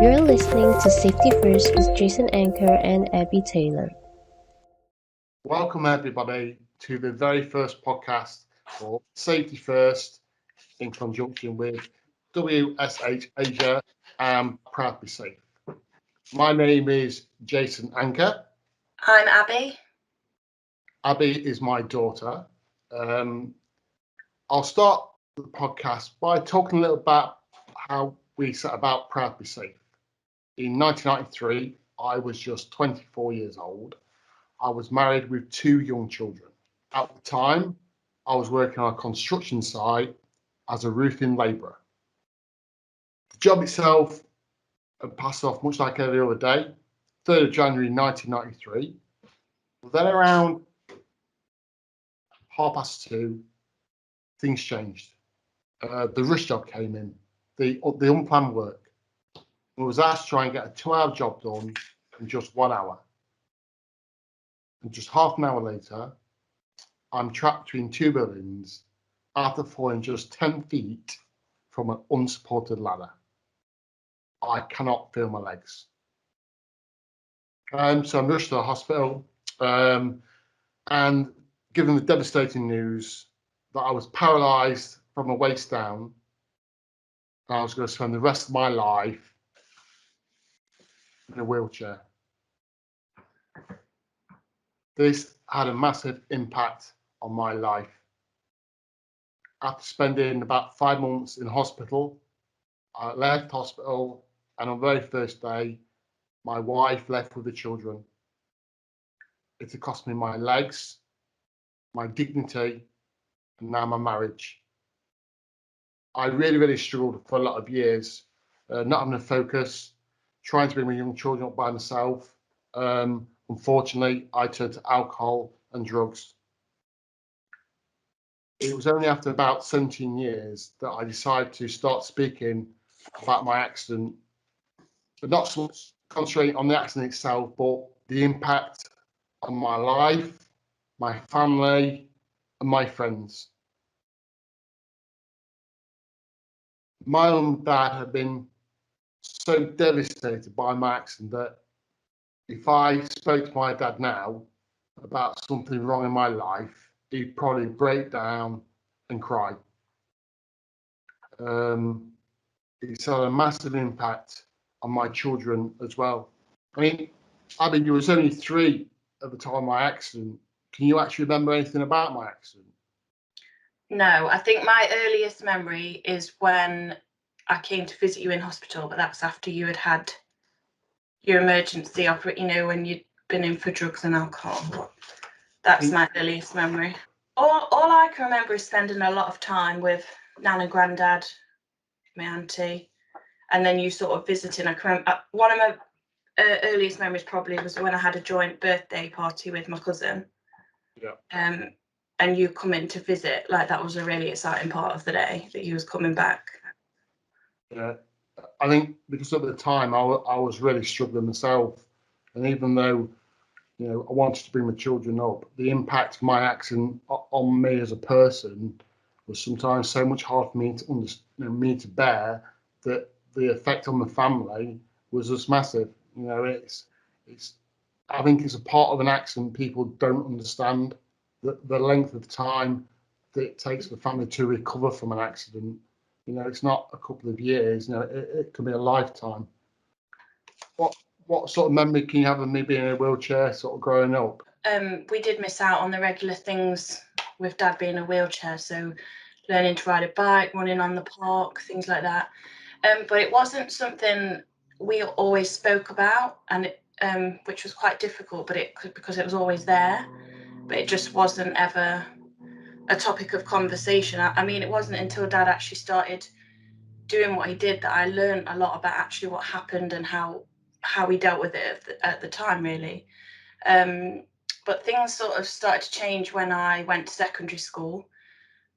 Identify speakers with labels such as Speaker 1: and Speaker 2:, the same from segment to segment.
Speaker 1: You're listening to Safety First with Jason Anker and Abbi Taylor.
Speaker 2: Welcome everybody to the very first podcast for Safety First in conjunction with WSH Asia and Proud to Be Safe. My name is Jason Anker.
Speaker 3: I'm Abbi.
Speaker 2: Abbi is my daughter. I'll start the podcast by talking a little about how we set about Proud to Be Safe. In 1993, I was just 24 years old. I was married with 2 young children. At the time, I was working on a construction site as a roofing labourer. The job itself passed off much like every other day, 3rd of January 1993. Then around 2:30, things changed. The rush job came in, the unplanned work. I was asked to try and get a 2-hour job done in just 1 hour. And just half an hour later, I'm trapped between 2 buildings after falling just 10 feet from an unsupported ladder. I cannot feel my legs. So I'm rushed to the hospital, and given the devastating news that I was paralysed from the waist down, and I was going to spend the rest of my life in a wheelchair. This had a massive impact on my life. After spending about 5 months in hospital, I left hospital, and on the very first day, my wife left with the children. It had cost me my legs, my dignity, and now my marriage. I really struggled for a lot of years, not having a focus, trying to bring my young children up by myself. Unfortunately, I turned to alcohol and drugs. It was only after about 17 years that I decided to start speaking about my accident, but not so much concentrating on the accident itself, but the impact on my life, my family, and my friends. My mum and dad had been so devastated by my accident that if I spoke to my dad now about something wrong in my life, he'd probably break down and cry. It's had a massive impact on my children as well. I mean, Abbi, you was only 3 at the time of my accident. Can you actually remember anything about my accident?
Speaker 3: No, I think my earliest memory is when I came to visit you in hospital, but that's after you had your emergency when you'd been in for drugs and alcohol. That's my earliest memory. All I can remember is spending a lot of time with Nan and Grandad, my auntie, and then you sort of visiting. I can remember, one of my earliest memories probably was when I had a joint birthday party with my cousin.
Speaker 2: Yeah.
Speaker 3: And you come in to visit. Like, that was a really exciting part of the day that you was coming back.
Speaker 2: Yeah, I think because at the time I was really struggling myself, and even though I wanted to bring my children up, the impact of my accident on me as a person was sometimes so much hard for me to bear, that the effect on the family was just massive. It's I think it's a part of an accident people don't understand, the length of time that it takes for the family to recover from an accident. It's not a couple of years. It can be a lifetime. What sort of memory can you have of me being in a wheelchair, sort of growing up?
Speaker 3: We did miss out on the regular things with Dad being in a wheelchair, so learning to ride a bike, running on the park, things like that. But it wasn't something we always spoke about, and which was quite difficult. But because it was always there, but it just wasn't ever a topic of conversation. I mean, it wasn't until Dad actually started doing what he did that I learned a lot about actually what happened and how we dealt with it at the time, really. But things sort of started to change when I went to secondary school.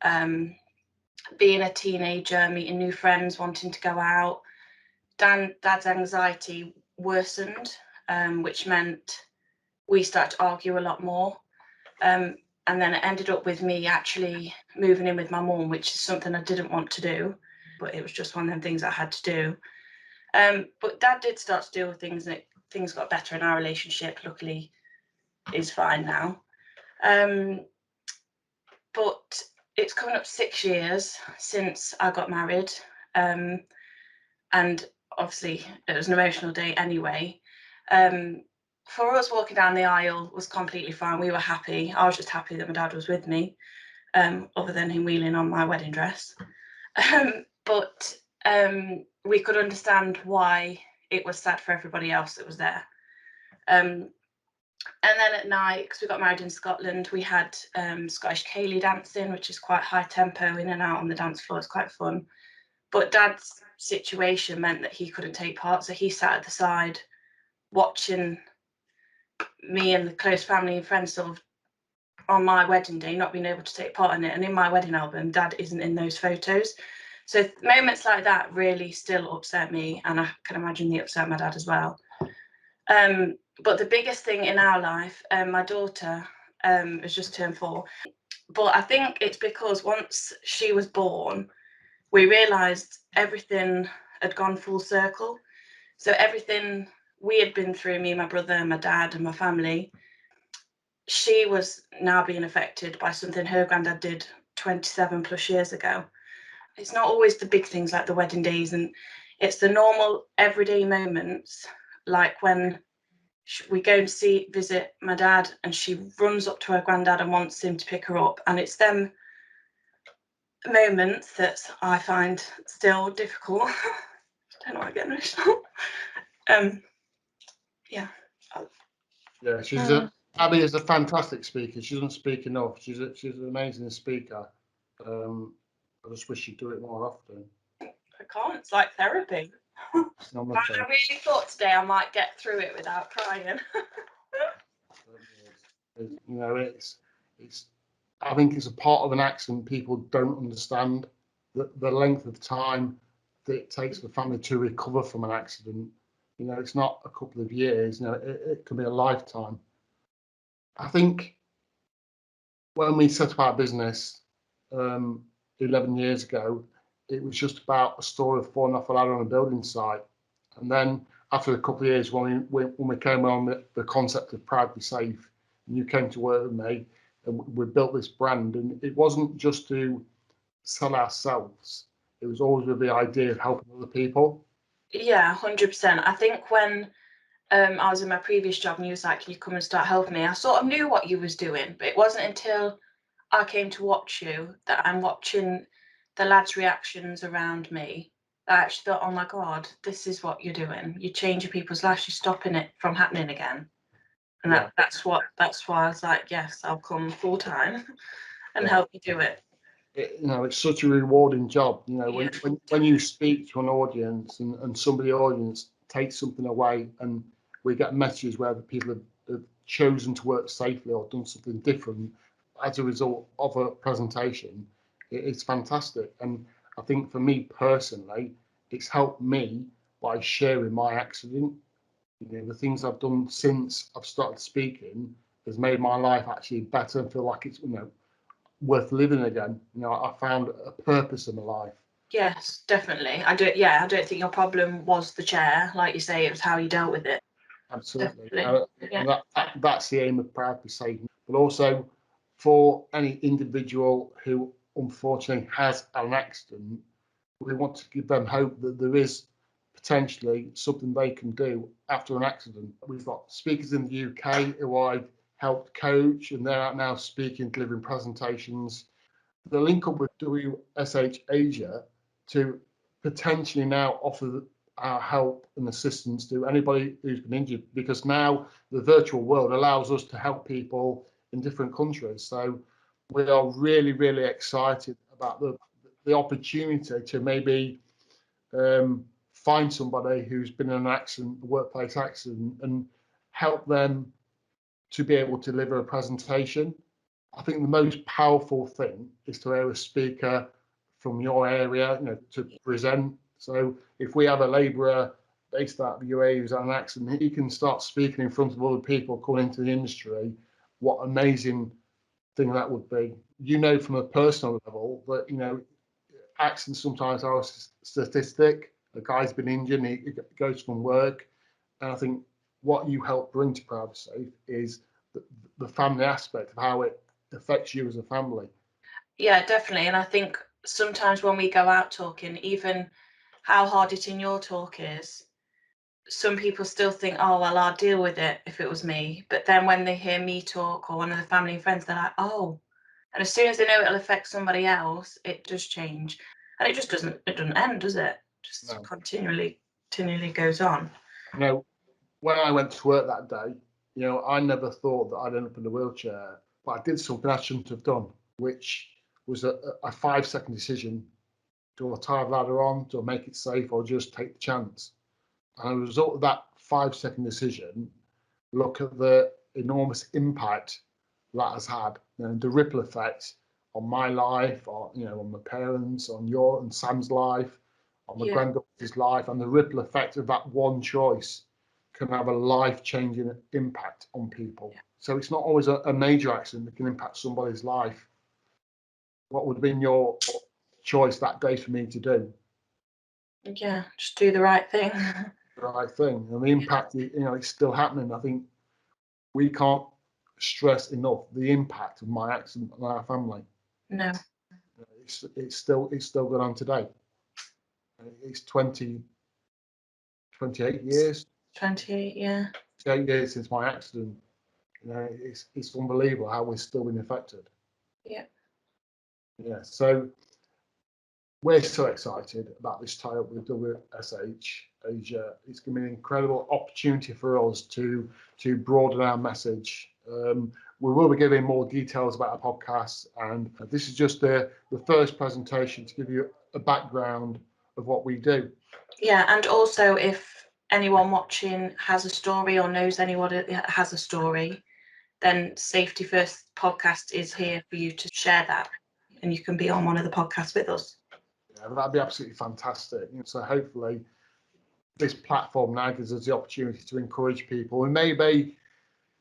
Speaker 3: Being a teenager, meeting new friends, wanting to go out, Dad's anxiety worsened, which meant we started to argue a lot more. And then it ended up with me actually moving in with my mum, which is something I didn't want to do, but it was just one of them things I had to do. But Dad did start to deal with things, and things got better in our relationship. Luckily, is fine now. But it's coming up 6 years since I got married, and obviously it was an emotional day anyway. For us, walking down the aisle was completely fine. We were happy. I was just happy that my dad was with me, other than him wheeling on my wedding dress. But we could understand why it was sad for everybody else that was there. And then at night, because we got married in Scotland, we had Scottish Ceilidh dancing, which is quite high tempo, in and out on the dance floor. It's quite fun. But Dad's situation meant that he couldn't take part, so he sat at the side watching me and the close family and friends sort of on my wedding day, not being able to take part in it. And in my wedding album, Dad isn't in those photos. So moments like that really still upset me, and I can imagine they upset my dad as well. But the biggest thing in our life, my daughter has just turned 4. But I think it's because once she was born, we realised everything had gone full circle. So everything we had been through, me, my brother, and my dad, and my family, she was now being affected by something her granddad did 27 plus years ago. It's not always the big things like the wedding days, and it's the normal everyday moments, like when we go and visit my dad, and she runs up to her granddad and wants him to pick her up. And it's them moments that I find still difficult. I don't know why I get emotional. Yeah.
Speaker 2: Yeah, Abbi is a fantastic speaker. She doesn't speak enough. She's an amazing speaker. I just wish she'd do it more often.
Speaker 3: I can't. It's like therapy. I really thought today I might get through it without crying.
Speaker 2: You know, it's. I think it's a part of an accident people don't understand, the length of time that it takes for the family to recover from an accident. You know, it's not a couple of years. You know, it can be a lifetime. I think when we set up our business 11 years ago, it was just about a story of falling off a ladder on a building site. And then after a couple of years, when we came on the concept of Proudly Safe, and you came to work with me, and we built this brand, and it wasn't just to sell ourselves. It was always with the idea of helping other people.
Speaker 3: Yeah, 100%. I think when I was in my previous job and you was like, can you come and start helping me? I sort of knew what you was doing, but it wasn't until I came to watch you that I'm watching the lads' reactions around me. I actually thought, oh my God, this is what you're doing. You're changing people's lives. You're stopping it from happening again. And that's why I was like, yes, I'll come full time and help you do it.
Speaker 2: You know, it's such a rewarding job. You know, when you speak to an audience and somebody audience takes something away, and we get messages where the people have chosen to work safely or done something different as a result of a presentation, it's fantastic. And I think for me personally, it's helped me by sharing my accident. You know, the things I've done since I've started speaking has made my life actually better and feel like it's, you know, worth living again. You know, I found a purpose in my life.
Speaker 3: Yes, definitely. I don't think your problem was the chair, like you say. It was how you dealt with it.
Speaker 2: Absolutely. And that's the aim of Proudly Safe. But also for any individual who unfortunately has an accident, we want to give them hope that there is potentially something they can do after an accident. We've got speakers in the UK who I've helped coach, and they're out now speaking, delivering presentations. The link up with WSH Asia to potentially now offer our help and assistance to anybody who's been injured, because now the virtual world allows us to help people in different countries. So we are really, really excited about the opportunity to maybe find somebody who's been in an accident, a workplace accident, and help them to be able to deliver a presentation. I think the most powerful thing is to hear a speaker from your area, you know, to present. So if we have a labourer based out of the UAE who's had an accident, he can start speaking in front of other people coming into the industry. What amazing thing that would be. You know, from a personal level, that, you know, accidents sometimes are a statistic, The guy's been injured and he goes from work. And I think what you help bring to Proud to Safe is the family aspect of how it affects you as a family.
Speaker 3: Yeah, definitely. And I think sometimes when we go out talking, even how hard hitting your talk is, some people still think, oh, well, I'll deal with it if it was me. But then when they hear me talk or one of the family and friends, they're like, oh. And as soon as they know it'll affect somebody else, it does change. And it just doesn't end, does it? Just
Speaker 2: No.
Speaker 3: continually goes on.
Speaker 2: You know, when I went to work that day, you know, I never thought that I'd end up in a wheelchair, but I did something I shouldn't have done, which was a 5-second decision. Do I tie a ladder on? Do I make it safe, or just take the chance? And as a result of that 5-second decision, look at the enormous impact that has had, and the ripple effect on my life, or on my parents, on your and Sam's life, on my granddaughter's life, and the ripple effect of that one choice can have a life-changing impact on people. Yeah. So it's not always a major accident that can impact somebody's life. What would have been your choice that day for me to do?
Speaker 3: Yeah, just do the right thing.
Speaker 2: The right thing, and the impact, it's still happening. I think we can't stress enough the impact of my accident on our family.
Speaker 3: No,
Speaker 2: it's still going on today. It's 28 years.
Speaker 3: 28, yeah.
Speaker 2: 8 years since my accident. It's unbelievable how we're still being affected.
Speaker 3: Yeah.
Speaker 2: Yeah. So we're so excited about this tie-up with WSH Asia. It's going to be an incredible opportunity for us to broaden our message. We will be giving more details about our podcast, and this is just the first presentation to give you a background of what we do.
Speaker 3: Yeah, and also if anyone watching has a story or knows anyone that has a story, then Safety First podcast is here for you to share that, and you can be on one of the podcasts with us.
Speaker 2: Yeah, that'd be absolutely fantastic. So hopefully this platform now gives us the opportunity to encourage people who maybe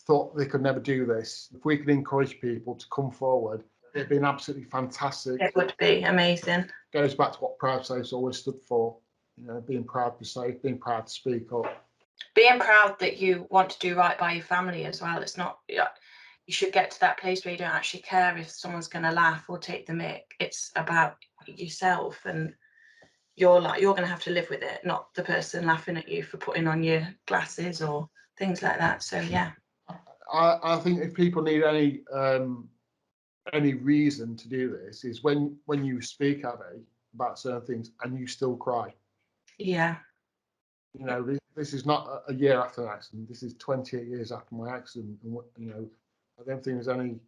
Speaker 2: thought they could never do this. If we could encourage people to come forward, it'd be an absolutely fantastic.
Speaker 3: It would be amazing.
Speaker 2: Goes back to what Proud Safe's always stood for, being proud to safe, being proud to speak up.
Speaker 3: Being proud that you want to do right by your family as well. It's not, you should get to that place where you don't actually care if someone's going to laugh or take the mick. It's about yourself, and you're going to have to live with it, not the person laughing at you for putting on your glasses or things like that. So yeah.
Speaker 2: I think if people need any reason to do this is when you speak, Abbi, about certain things and you still cry.
Speaker 3: Yeah.
Speaker 2: This is not a year after an accident. This is 28 years after my accident. And I don't think there's any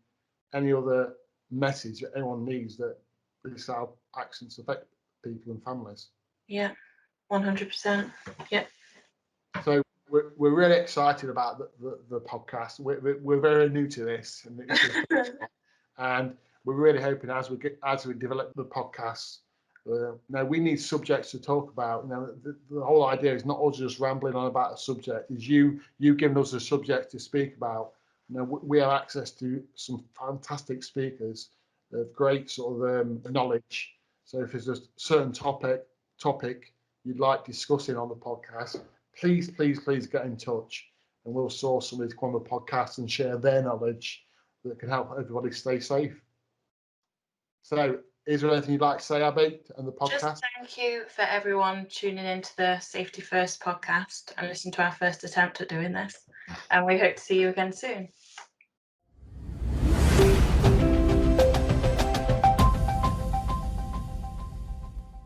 Speaker 2: other message that anyone needs that this how accidents affect people and families.
Speaker 3: Yeah, 100%. Yeah.
Speaker 2: So we're really excited about the podcast. We're very new to this, and we're really hoping as we develop the podcast. Now we need subjects to talk about. The whole idea is not us just rambling on about a subject. Is you giving us a subject to speak about. We have access to some fantastic speakers of great sort of knowledge. So if there's a certain topic you'd like discussing on the podcast, please get in touch, and we'll source somebody to come on the podcast and share their knowledge that can help everybody stay safe. So, is there anything you'd like to say, Abbi, on the podcast?
Speaker 3: Just thank you for everyone tuning into the Safety First podcast and listening to our first attempt at doing this. And we hope to see you again soon.